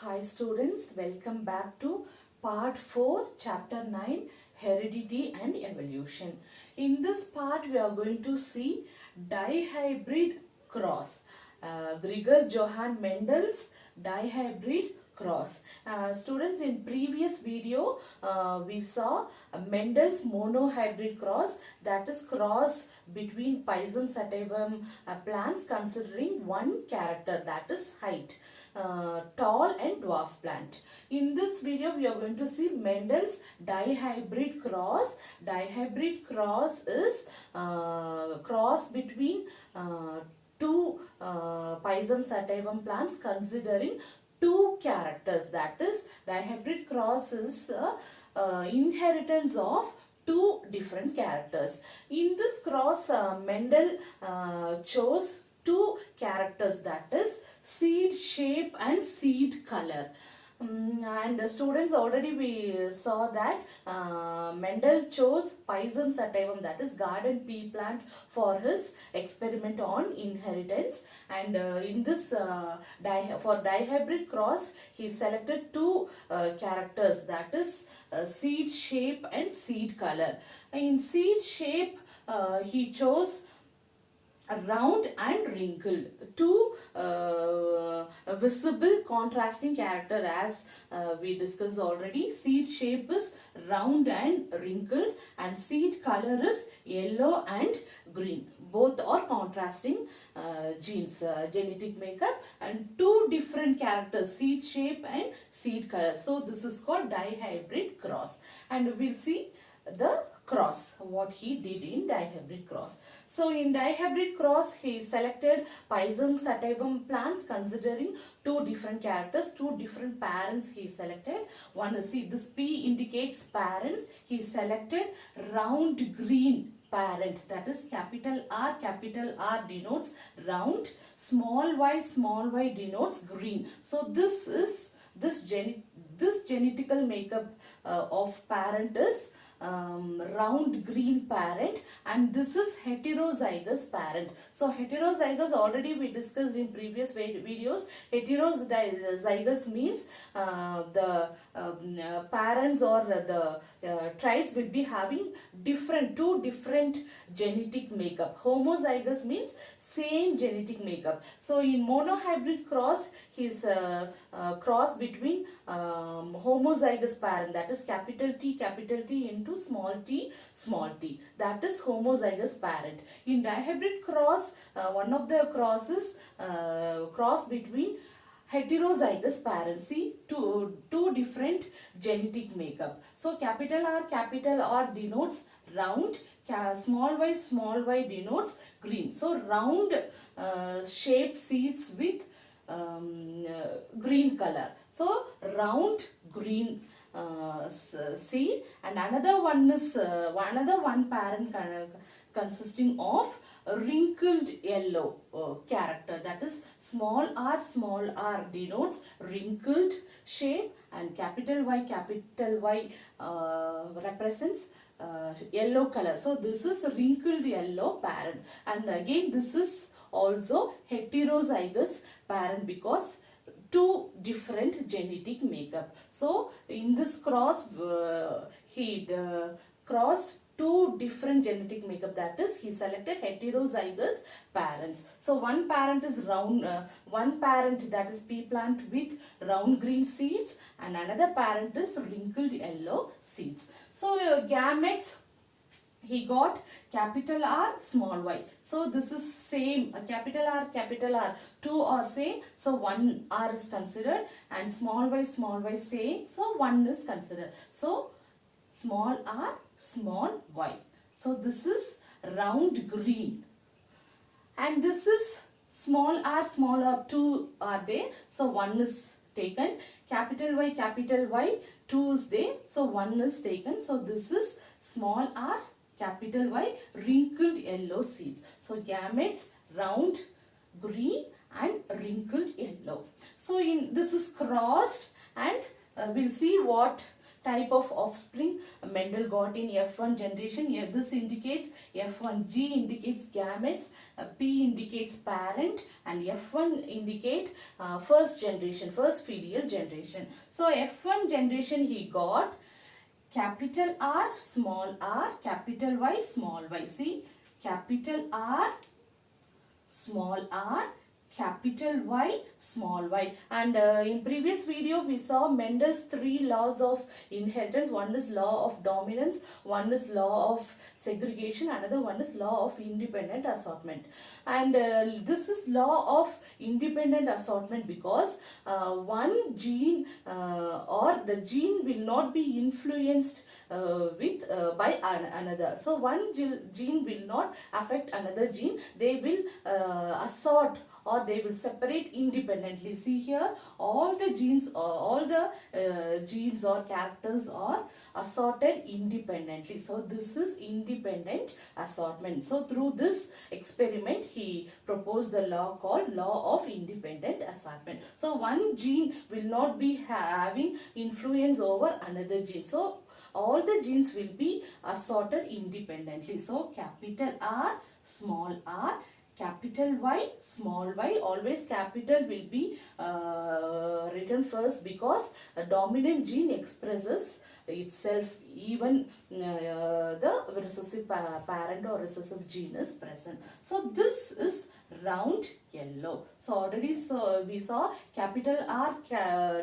Hi students, welcome back to part 4, chapter 9, heredity and evolution. In this part we are going to see dihybrid cross. Gregor Johann Mendel's dihybrid cross. Students, in previous video we saw Mendel's monohybrid cross, that is cross between Pisum sativum plants considering one character, that is height. Tall and dwarf plant. In this video we are going to see Mendel's dihybrid cross. Dihybrid cross is cross between two Pisum sativum plants considering two characters, that is dihybrid cross is inheritance of two different characters. In this cross Mendel chose two characters, that is seed shape and seed color. And students, already we saw that Mendel chose Pisum sativum, that is garden pea plant, for his experiment on inheritance. And in this for dihybrid cross he selected two characters, that is seed shape and seed color. In seed shape he chose round and wrinkled, two visible contrasting character, as we discussed already. Seed shape is round and wrinkled and seed color is yellow and green. Both are contrasting genes, genetic makeup, and two different characters, seed shape and seed color. So this is called dihybrid cross, and we'll see the cross, what he did in dihybrid cross. So in dihybrid cross he selected Pisum sativum plants considering two different characters, two different parents he selected. One is, see, this P indicates parents. He selected round green parent, that is capital R denotes round, small y denotes green. So this is this genetical makeup of parent is round green parent, and this is heterozygous parent. So heterozygous already we discussed in previous videos. Heterozygous means the parents or the traits will be having two different genetic makeup. Homozygous means same genetic makeup. So in monohybrid cross he is cross between homozygous parent, that is capital T into small t, that is homozygous parent. In dihybrid cross one of the crosses cross between heterozygous parents. See, two different genetic makeup. So capital R denotes round, small y denotes green. So round shaped seeds with green color. So round green seed, and another one parent consisting of wrinkled yellow character, that is small r denotes wrinkled shape, and capital Y represents yellow color. So this is wrinkled yellow parent, and again this is also heterozygous parent because two different genetic makeup. So in this cross he crossed two different genetic makeup, that is he selected heterozygous parents. So one parent is round, one parent, that is pea plant with round green seeds, and another parent is wrinkled yellow seeds. So gametes he got capital R, small y. So this is same, capital R, two are same, so one R is considered, and small y same, so one is considered. So small r, small y. So this is round green, and this is small r, two are there, so one is taken. Capital Y, two is there, so one is taken. So this is small r, capital Y, wrinkled yellow seeds. So gametes round green and wrinkled yellow. So in this is crossed, and we'll see what type of offspring Mendel got in F1 generation. Here this indicates F1. G indicates gametes, P indicates parent, and F1 indicate first generation, first filial generation. So F1 generation he got capital R, small r, capital Y, small y. See, capital R, small r, capital Y, small y. And in previous video we saw Mendel's 3 laws of inheritance. One is law of dominance, one is law of segregation, another one is law of independent assortment. And this is law of independent assortment because one gene or the gene will not be influenced by another. So one gene will not affect another gene. They will assort or they will separate independently. See here, all the genes or characters are assorted independently. So this is independent assortment. So through this experiment he proposed the law called law of independent assortment. So one gene will not be having influence over another gene. So all the genes will be assorted independently. So capital R, small r, capital Y, small y. Always capital will be written first because a dominant gene expresses itself even the recessive parent or recessive gene is present. So this is round yellow. So already we saw capital R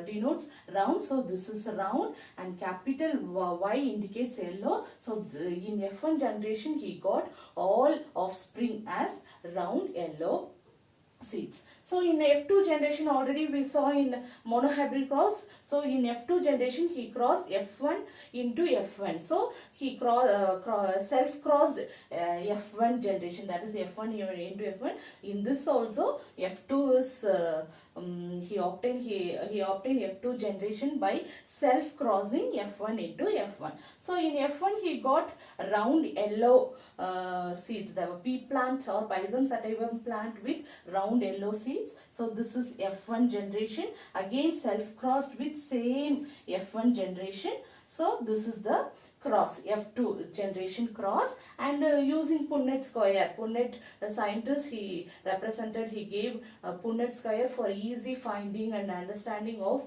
denotes round. So this is round, and capital Y indicates yellow. So in F1 generation he got all offspring as round yellow seeds. So in F2 generation already we saw in monohybrid cross. So in F2 generation he crossed F1 into F1. So he self-crossed F1 generation, that is F1 into F1. In this also F2 is he obtained F2 generation by self-crossing F1 into F1. So in F1 he got round yellow seeds. There were pea plant or Pisum sativum plant with round yellow seeds. So this is F1 generation, again self-crossed with same F1 generation. So this is the cross, F2 generation cross, and using Punnett square. Punnett, the scientist, he gave Punnett square for easy finding and understanding of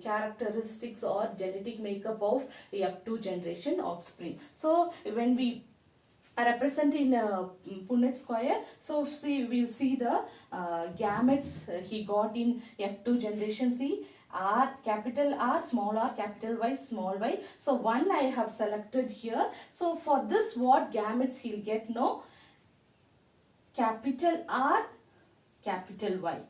characteristics or genetic makeup of F2 generation offspring. So when we represent in Punnett square, so see, we'll see the gametes he got in F2 generation. See, R, capital R, small r, capital Y, small y. So one I have selected here. So for this, what gametes he'll get? No, capital R, capital Y,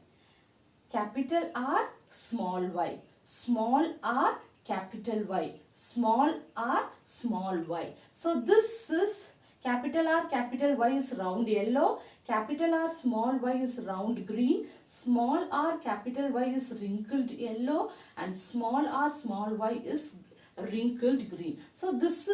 capital R, small y, small r, capital Y, small r, small y. So this is capital R, capital Y is round yellow, capital R, small y is round green, small r, capital Y is wrinkled yellow, and small r, small y is wrinkled green. So these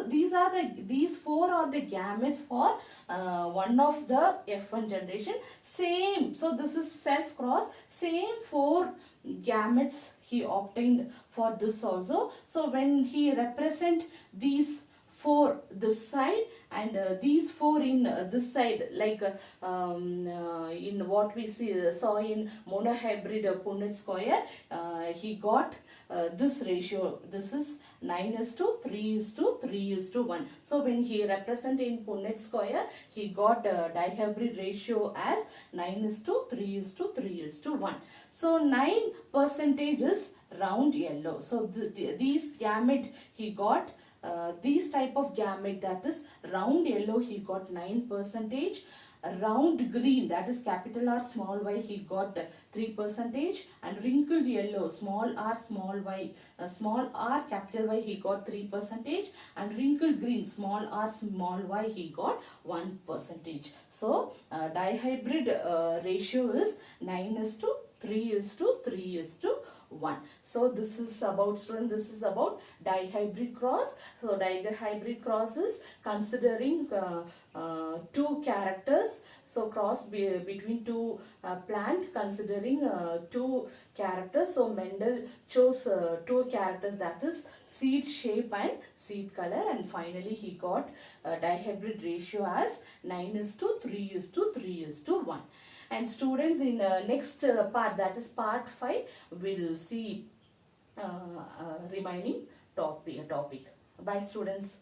four are the gametes for one of the F1 generation. Same, so this is self cross, same 4 gametes he obtained for this also. So when he represent these 4 this side and these 4 in this side, like in what we saw in monohybrid Punnett square, he got this ratio. This is 9:3:3:1. So when he represent in Punnett square, he got dihybrid ratio as 9:3:3:1. So 9% is round yellow. So these gamete he got. These type of gamete, that is round yellow, he got 9%. Round green, that is capital R, small y, he got 3%. And wrinkled yellow, small r, small y, small r, capital Y, he got 3%. And wrinkled green, small r, small y, he got 1%. So dihybrid ratio is 9:3:3:1. 1. So this is about, student, this is about dihybrid cross. So dihybrid cross is considering two characters. So cross between two plant considering two characters. So Mendel chose two characters, that is seed shape and seed color, and finally he got dihybrid ratio as 9:3:3:1. And students, in next part, that is part 5, will see remaining topic. Bye students.